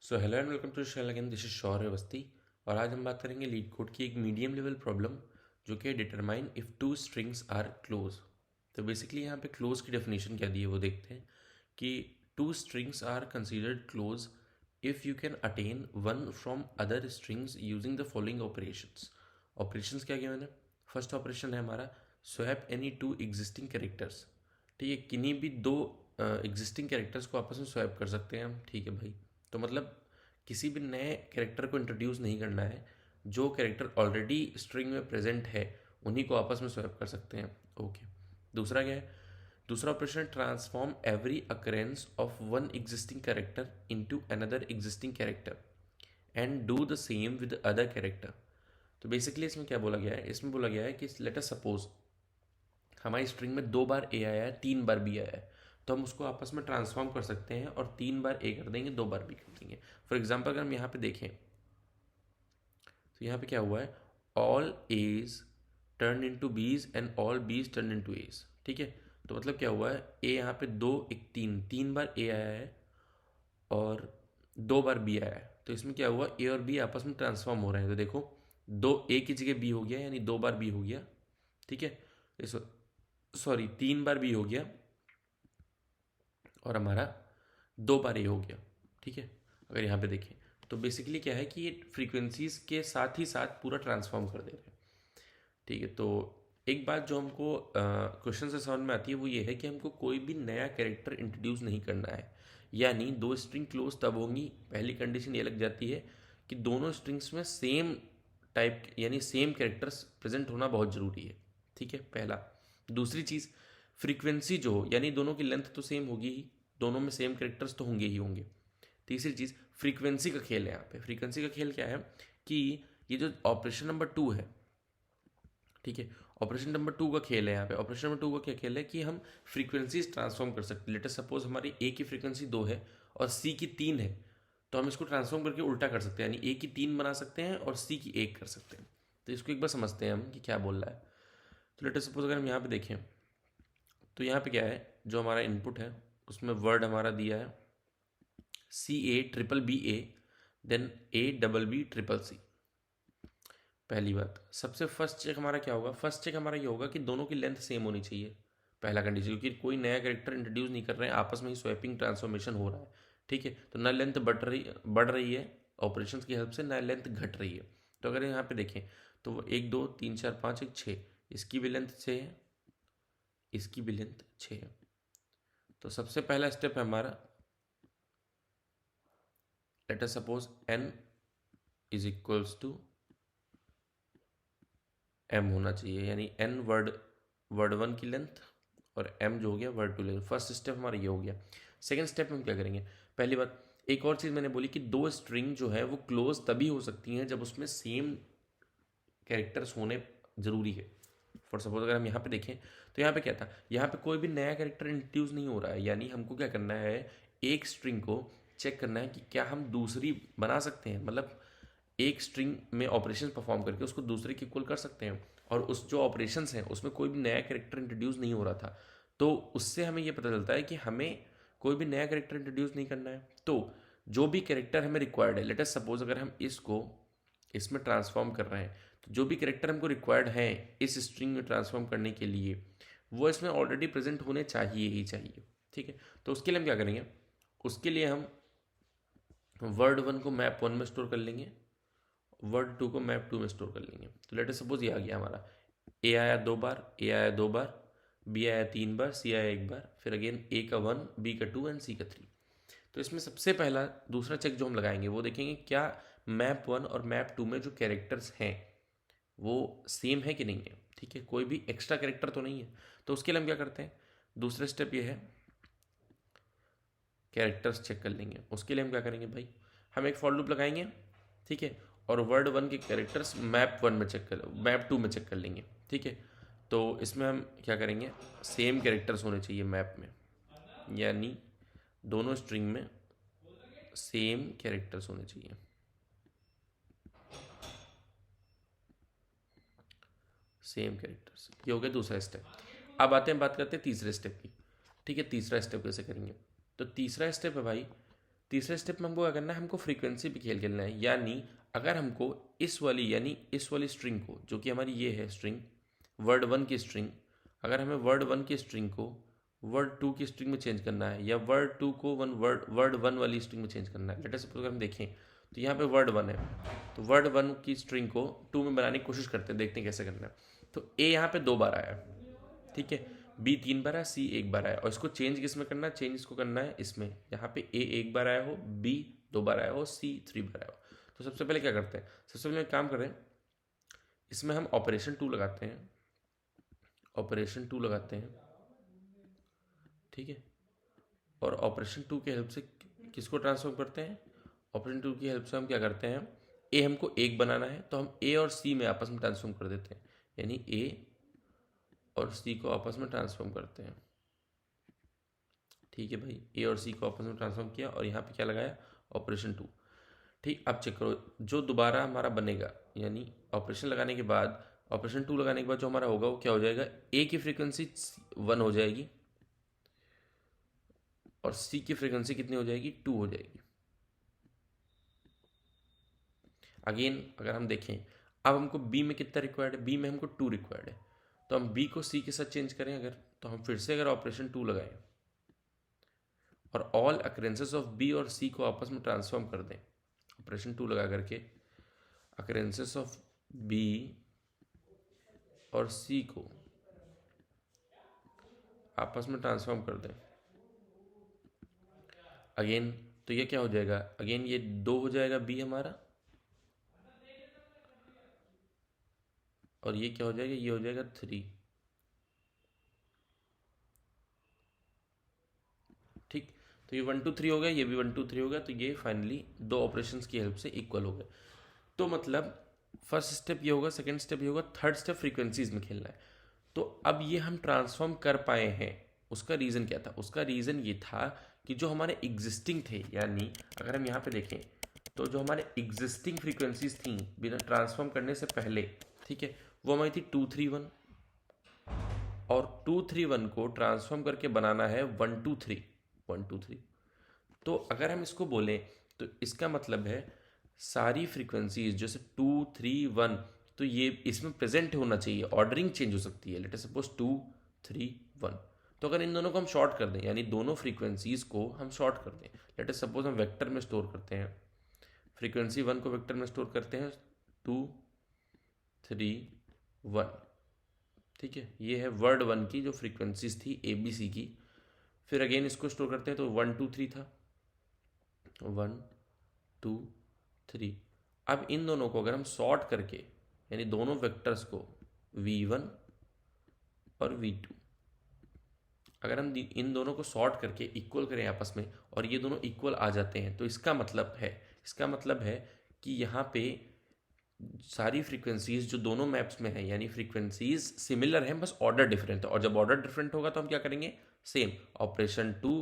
So hello and welcome to shell again, this is Shaurya Awasthi. और आज हम बात करेंगे लीड कोड की एक मीडियम लेवल प्रॉब्लम जो कि determine if two strings are close. तो बेसिकली यहाँ पे क्लोज की डेफिनेशन क्या दी है वो देखते हैं कि two strings are considered close if you can attain one from other strings using the following operations. Operations क्या किया मैंने? फर्स्ट ऑपरेशन है हमारा swap any two existing characters. ठीक है, किन्हीं भी दो एग्जिस्टिंग कैरेक्टर्स को आपस में स्वैप कर सकते हैं हम। ठीक है भाई, तो मतलब किसी भी नए कैरेक्टर को इंट्रोड्यूस नहीं करना है, जो कैरेक्टर ऑलरेडी स्ट्रिंग में प्रेजेंट है उन्हीं को आपस में स्वैप कर सकते हैं। ओके, दूसरा क्या है? दूसरा operation transform every occurrence of one existing character into another existing character and do the same with other character. तो बेसिकली इसमें क्या बोला गया है? इसमें बोला गया है कि लेट अस सपोज हमारी स्ट्रिंग में 2 बार ए आया है, 3 बार बी आया है, तो हम उसको आपस में ट्रांसफॉर्म कर सकते हैं और 3 बार ए कर देंगे, 2 बार बी कर देंगे। फॉर एग्जाम्पल अगर हम यहाँ पे देखें तो यहाँ पे क्या हुआ है? ऑल एज टर्न इनटू बीज एंड ऑल बीज टर्न इनटू एज। ठीक है, तो मतलब क्या हुआ है? ए यहाँ पे 2 1 3, 3 बार ए आया है और 2 बार बी आया है, तो इसमें क्या हुआ? ए और बी आपस में ट्रांसफॉर्म हो रहे हैं। तो देखो, 2 ए की जगह बी हो गया, यानी 2 बार बी हो गया। ठीक है, सॉरी 3 बार बी हो गया और हमारा 2 बार ए हो गया। ठीक है, अगर यहाँ पे देखें तो बेसिकली क्या है कि ये फ्रीक्वेंसीज के साथ ही साथ पूरा ट्रांसफॉर्म कर दे रहे हैं। ठीक है, तो एक बात जो हमको क्वेश्चन से समझ में आती है वो ये है कि हमको कोई भी नया कैरेक्टर इंट्रोड्यूस नहीं करना है। यानी दो स्ट्रिंग क्लोज तब होंगी, पहली कंडीशन ये लग जाती है कि दोनों स्ट्रिंग्स में सेम टाइप यानी सेम कैरेक्टर्स प्रेजेंट होना बहुत ज़रूरी है। ठीक है, पहला। दूसरी चीज़, फ्रीक्वेंसी जो हो, यानी दोनों की लेंथ तो सेम होगी ही, दोनों में सेम कैरेक्टर्स तो होंगे ही होंगे। तीसरी चीज़, फ्रीक्वेंसी का खेल है यहाँ पे। फ्रीक्वेंसी का खेल क्या है कि ये जो ऑपरेशन नंबर 2 है, ठीक है, ऑपरेशन नंबर 2 का खेल है यहाँ पे। ऑपरेशन नंबर 2 का क्या खेल है कि हम फ्रीक्वेंसीज ट्रांसफॉर्म कर सकते हैं। लेट अस सपोज हमारी ए की फ्रीक्वेंसी 2 है और सी की 3 है, तो हम इसको ट्रांसफॉर्म करके उल्टा कर सकते हैं, यानी ए की 3 बना सकते हैं और सी की 1 कर सकते हैं। तो इसको एक बार समझते हैं हम कि क्या बोल रहा है। तो लेट अस सपोज अगर हम यहाँ पे देखें तो यहाँ पे क्या है, जो हमारा इनपुट है उसमें वर्ड हमारा दिया है CA BBA, then ABB CCC। पहली बात, सबसे फर्स्ट चेक हमारा क्या होगा? फर्स्ट चेक हमारा ये होगा कि दोनों की लेंथ सेम होनी चाहिए। पहला कंडीशन, क्योंकि कोई नया कैरेक्टर इंट्रोड्यूस नहीं कर रहे हैं, आपस में ही स्वैपिंग ट्रांसफॉर्मेशन हो रहा है। ठीक है, तो ना लेंथ बढ़ रही है ऑपरेशंस की हेल्प से, ना लेंथ घट रही है। तो अगर यहाँ पे देखें तो वो 1 2 3 4 5 1 6, इसकी भी लेंथ 6 है, इसकी भी लेंथ 6 है। तो सबसे पहला स्टेप है हमारा, let us suppose n is equals to m होना चाहिए, यानी n वर्ड 1 की लेंथ और m जो हो गया वर्ड 2 लेंथ। फर्स्ट स्टेप हमारा ये हो गया। सेकंड स्टेप में हम क्या करेंगे? पहली बात, एक और चीज़ मैंने बोली कि दो स्ट्रिंग जो है वो क्लोज तभी हो सकती हैं जब उसमें सेम कैरेक्टर्स होने ज़रूरी है। फॉर सपोज अगर हम यहाँ पे देखें तो यहाँ पे क्या था? यहाँ पे कोई भी नया कैरेक्टर इंट्रोड्यूस नहीं हो रहा है, यानी हमको क्या करना है, एक स्ट्रिंग को चेक करना है कि क्या हम दूसरी बना सकते हैं, मतलब एक स्ट्रिंग में ऑपरेशन परफॉर्म करके उसको दूसरे के इक्वल कर सकते हैं। और उस जो ऑपरेशंस हैं उसमें कोई भी नया कैरेक्टर इंट्रोड्यूस नहीं हो रहा था, तो उससे हमें ये पता चलता है कि हमें कोई भी नया कैरेक्टर इंट्रोड्यूस नहीं करना है। तो जो भी कैरेक्टर हमें रिक्वायर्ड है, लेट अस सपोज अगर हम इसको इसमें ट्रांसफॉर्म कर रहे हैं, तो जो भी कैरेक्टर हमको रिक्वायर्ड है इस स्ट्रिंग में ट्रांसफॉर्म करने के लिए वो इसमें ऑलरेडी प्रेजेंट होने चाहिए ही चाहिए। ठीक है, तो उसके लिए हम क्या करेंगे? उसके लिए हम वर्ड 1 को मैप 1 में स्टोर कर लेंगे, वर्ड 2 को मैप 2 में स्टोर कर लेंगे। तो लेट अस सपोज ये आ गया हमारा, ए आया 2 बार, ए आया 2 बार, बी आया 3 बार, सी आया 1 बार, फिर अगेन ए का 1, बी का 2 एंड सी का 3। तो इसमें सबसे पहला दूसरा चेक जो हम लगाएंगे वो देखेंगे क्या मैप 1 और मैप 2 में जो कैरेक्टर्स हैं वो सेम है कि नहीं है। ठीक है, कोई भी एक्स्ट्रा कैरेक्टर तो नहीं है। तो उसके लिए हम क्या करते हैं? दूसरा स्टेप ये है, कैरेक्टर्स चेक कर लेंगे। उसके लिए हम क्या करेंगे भाई? हम एक फॉर लूप लगाएंगे, ठीक है, और वर्ड 1 के कैरेक्टर्स मैप 1 में चेक कर मैप 2 में चेक कर लेंगे। ठीक है, तो इसमें हम क्या करेंगे? सेम कैरेक्टर्स होने चाहिए मैप में, यानी दोनों स्ट्रिंग में सेम कैरेक्टर्स होने चाहिए। सेम कैरेक्टर्स, ये हो गया दूसरा स्टेप। अब आते हैं, बात करते हैं तीसरे स्टेप की। ठीक है, तीसरा स्टेप कैसे करेंगे? तो तीसरा स्टेप है भाई, तीसरे स्टेप में हमको क्या करना है, हमको फ्रीक्वेंसी पे खेल खेलना है। यानी अगर हमको इस वाली स्ट्रिंग को, जो कि हमारी ये है स्ट्रिंग वर्ड 1 की स्ट्रिंग, अगर हमें वर्ड 1 की स्ट्रिंग को वर्ड 2 की स्ट्रिंग में चेंज करना है, या वर्ड 2 को वर्ड 1 वाली स्ट्रिंग में चेंज करना है। लेट अस सपोज अगर हम देखें तो यहाँ पे वर्ड 1 है, तो वर्ड 1 की स्ट्रिंग को 2 में बनाने की कोशिश करते हैं, देखते हैं कैसे करना है। तो ए यहाँ पे 2 बार आया, ठीक है, बी 3 बार आया, सी 1 बार आया, और इसको चेंज किस में करना है, चेंज इसको करना है इसमें, यहाँ पे ए 1 बार आया हो, बी 2 बार आया हो, सी 3 बार आया हो। तो सबसे पहले क्या करते हैं, सबसे पहले काम करें, इसमें हम ऑपरेशन 2 लगाते हैं, ऑपरेशन 2 लगाते हैं, ठीक है। और ऑपरेशन 2 की हेल्प से किसको ट्रांसफॉर्म करते हैं, ऑपरेशन 2 की हेल्प से हम क्या करते हैं, ए हमको 1 बनाना है तो हम ए और सी में आपस में ट्रांसफॉर्म कर देते हैं, यानी ए और सी को आपस में ट्रांसफॉर्म करते हैं, ठीक है भाई। ए और सी को आपस में ट्रांसफॉर्म किया और यहाँ पे क्या लगाया, ऑपरेशन 2, ठीक। अब चेक करो, जो दोबारा हमारा बनेगा, यानी ऑपरेशन लगाने के बाद, ऑपरेशन 2 लगाने के बाद जो हमारा होगा वो क्या हो जाएगा, ए की फ्रीक्वेंसी 1 हो जाएगी और सी की फ्रीक्वेंसी कितनी हो जाएगी, 2 हो जाएगी। अगेन अगर हम देखें, अब हमको बी में कितना रिक्वायर्ड है, बी में हमको 2 रिक्वायर्ड है, तो हम बी को सी के साथ चेंज करें अगर, तो हम फिर से अगर ऑपरेशन 2 लगाएं और ऑल अकरेंसेस ऑफ बी और सी को आपस में ट्रांसफॉर्म कर दें, ऑपरेशन 2 लगा करके अकरेंसेस ऑफ बी और सी को आपस में ट्रांसफॉर्म कर दें अगेन, तो ये क्या हो जाएगा, अगेन ये 2 हो जाएगा बी हमारा, और ये क्या हो जाएगा, ये हो जाएगा 3, ठीक। तो ये 1 2 3 हो गया, ये भी 1 2 3 हो गया, तो ये फाइनली 2 ऑपरेशंस की हेल्प से इक्वल हो गए। तो मतलब फर्स्ट स्टेप ये होगा, सेकंड स्टेप ये होगा, थर्ड स्टेप फ्रीक्वेंसीज में खेलना है। तो अब ये हम ट्रांसफॉर्म कर पाए हैं, उसका रीज़न क्या था, उसका रीज़न ये था कि जो हमारे एग्जिस्टिंग थे, यानी अगर हम यहाँ पे देखें तो जो हमारे एग्जिस्टिंग फ्रीक्वेंसीज थी बिना ट्रांसफॉर्म करने से पहले, ठीक है, वो हमारी थी 2 3 1, और 2 3 1 को ट्रांसफॉर्म करके बनाना है 1 2 3 1 2 3। तो अगर हम इसको बोलें तो इसका मतलब है सारी फ्रीक्वेंसीज जैसे 2 3 1, तो ये इसमें प्रेजेंट होना चाहिए, ऑर्डरिंग चेंज हो सकती है। लेट अस सपोज 2 3 1, तो अगर इन दोनों को हम शॉर्ट कर दें, यानी दोनों फ्रीक्वेंसीज को हम शॉर्ट कर दें, लेट अस सपोज हम वेक्टर में स्टोर करते हैं, फ्रीक्वेंसी 1 को वेक्टर में स्टोर करते हैं 2 3 1, ठीक है। ये है वर्ड 1 की जो फ्रीक्वेंसीज थी ए बी सी की। फिर अगेन इसको स्टोर करते हैं तो 1 2 3 था, 1 2 3। अब इन दोनों को अगर हम सॉर्ट करके, यानी दोनों वेक्टर्स को v1 और v2, अगर हम इन दोनों को सॉर्ट करके इक्वल करें आपस में और ये दोनों इक्वल आ जाते हैं, तो इसका मतलब है कि यहाँ पे सारी फ्रीक्वेंसीज जो दोनों मैप्स में है, यानी फ्रीक्वेंसीज सिमिलर हैं, बस ऑर्डर डिफरेंट है। और जब ऑर्डर डिफरेंट होगा तो हम क्या करेंगे, सेम ऑपरेशन 2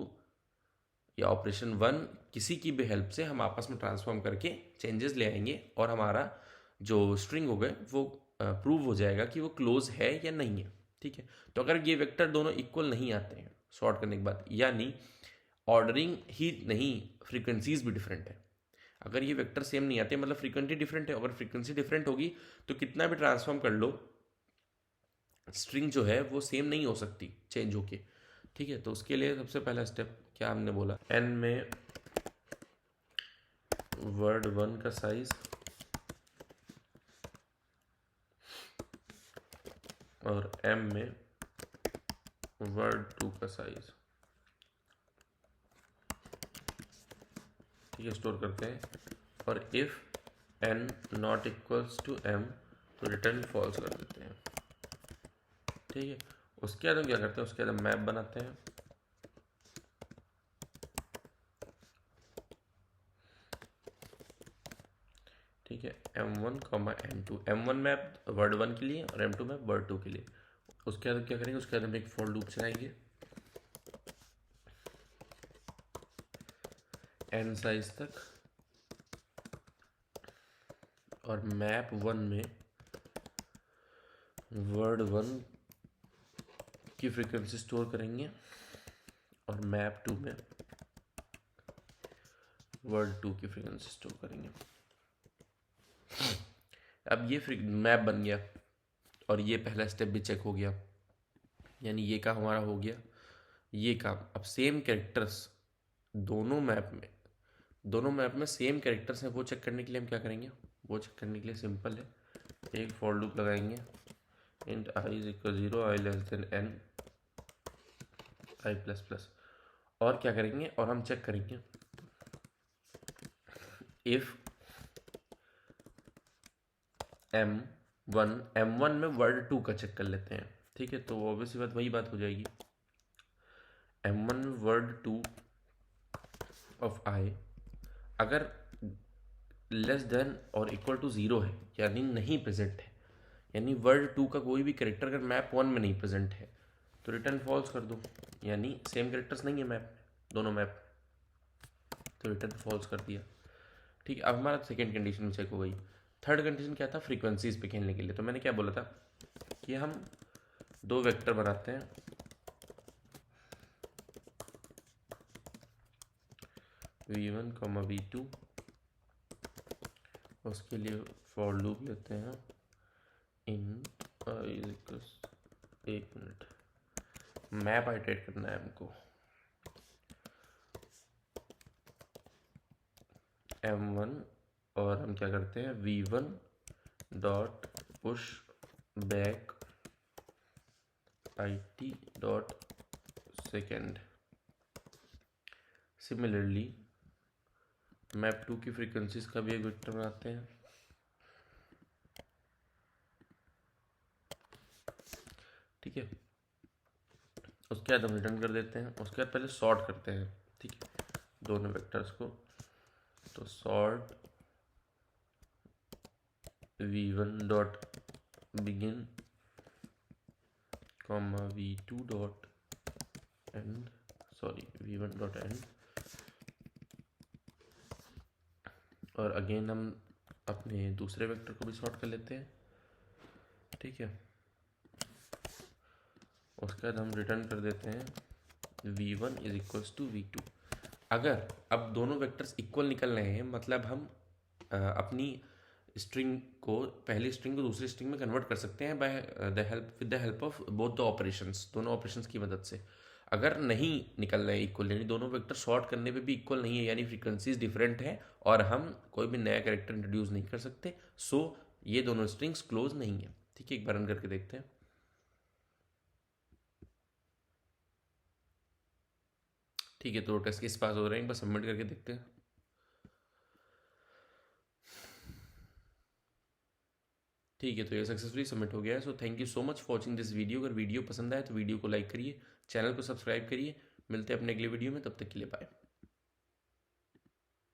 या ऑपरेशन 1 किसी की भी हेल्प से हम आपस में ट्रांसफॉर्म करके चेंजेस ले आएंगे और हमारा जो स्ट्रिंग हो गए वो प्रूव हो जाएगा कि वो क्लोज है या नहीं है, ठीक है। तो अगर ये वेक्टर दोनों इक्वल नहीं आते हैं सॉर्ट करने के बाद, यानी ऑर्डरिंग ही नहीं, फ्रीक्वेंसीज भी डिफरेंट है, अगर ये वेक्टर सेम नहीं आते मतलब फ्रीक्वेंसी डिफरेंट है, अगर फ्रीक्वेंसी डिफरेंट होगी तो कितना भी ट्रांसफॉर्म कर लो स्ट्रिंग जो है वो सेम नहीं हो सकती चेंज होके, ठीक है। तो उसके लिए सबसे पहला स्टेप क्या हमने बोला, एन में वर्ड 1 का साइज और एम में वर्ड 2 का साइज, ठीक है, स्टोर करते हैं। और if n not equals to m तो रिटर्न फॉल्स कर देते हैं, ठीक है। उसके बाद हम क्या करते हैं, उसके बाद हम मैप बनाते हैं, ठीक है, m1 m2, m1 map word 1 के लिए और m2 मैप वर्ड 2 के लिए। उसके बाद क्या करेंगे, उसके बाद हम एक फॉर लूप चलाएंगे n साइज तक, और मैप 1 में वर्ड 1 की फ्रीक्वेंसी स्टोर करेंगे और मैप 2 में वर्ड 2 की फ्रीक्वेंसी स्टोर करेंगे। अब ये मैप बन गया और ये पहला स्टेप भी चेक हो गया, यानी ये काम हमारा हो गया, ये काम। अब सेम कैरेक्टर्स दोनों मैप में सेम कैरेक्टर्स हैं, वो चेक करने के लिए हम क्या करेंगे? वो चेक करने के लिए सिंपल है, एक फॉर लूप लगाएंगे, int i is equal 0, i less than n, i plus plus. और क्या करेंगे? और हम चेक करेंगे इफ m1 में वर्ड 2 का चेक कर लेते हैं, ठीक है? तो ऑब्वियसली वही बात हो जाएगी, m1 में वर्ड 2 ऑफ i अगर लेस देन और इक्वल टू 0 है, यानी नहीं प्रेजेंट है, यानी वर्ड 2 का कोई भी कैरेक्टर अगर मैप 1 में नहीं प्रेजेंट है तो रिटर्न फॉल्स कर दो, यानी सेम कैरेक्टर्स नहीं है मैप में, दोनों मैप, तो रिटर्न फॉल्स कर दिया। ठीक है, अब हमारा सेकेंड कंडीशन चेक हो गई। थर्ड कंडीशन क्या था? फ्रीक्वेंसीज पे खेलने के लिए। तो मैंने क्या बोला था कि हम दो वेक्टर बनाते हैं, v1, v2, उसके लिए फॉर लूप लेते हैं int एक मिनट, मैप आइटरेट करना है हमको, m1, और हम क्या करते हैं v1 dot push back it dot second. Similarly map 2 की फ्रीक्वेंसीज का भी एक वेक्टर बनाते हैं, ठीक है? उसके बाद हम रिटर्न कर देते हैं, उसके बाद पहले सॉर्ट करते हैं, ठीक है, दोनों वेक्टर्स को। तो sort v1 dot begin comma v2 dot and, sorry v1 dot and, और अगेन हम अपने दूसरे वेक्टर को भी सॉर्ट कर लेते हैं, ठीक है? उसके बाद हम रिटर्न कर देते हैं v1 is equals to v2। अगर अब दोनों वेक्टर्स इक्वल निकल रहे हैं, मतलब हम अपनी स्ट्रिंग को, पहली स्ट्रिंग को दूसरी स्ट्रिंग में कन्वर्ट कर सकते हैं by with the help of both the operations, दोनों ऑपरेशंस की मदद से। अगर नहीं निकल रहे इक्वल, यानी दोनों वेक्टर सॉर्ट करने पे भी इक्वल नहीं है, यानी फ्रीक्वेंसीज डिफरेंट है और हम कोई भी नया कैरेक्टर इंट्रोड्यूस नहीं कर सकते, सो ये दोनों स्ट्रिंग्स क्लोज नहीं है, ठीक है? एक बार रन करके देखते हैं। ठीक है, तो टेस्ट केस पास हो रहे हैं, एक बार सबमिट करके देखते हैं। ठीक है, तो ये सक्सेसफुली सबमिट हो गया है। So thank you so much for watching this video. अगर वीडियो पसंद आए तो वीडियो को लाइक करिए, चैनल को सब्सक्राइब करिए। मिलते हैं अपने अगले वीडियो में, तब तक के लिए बाय।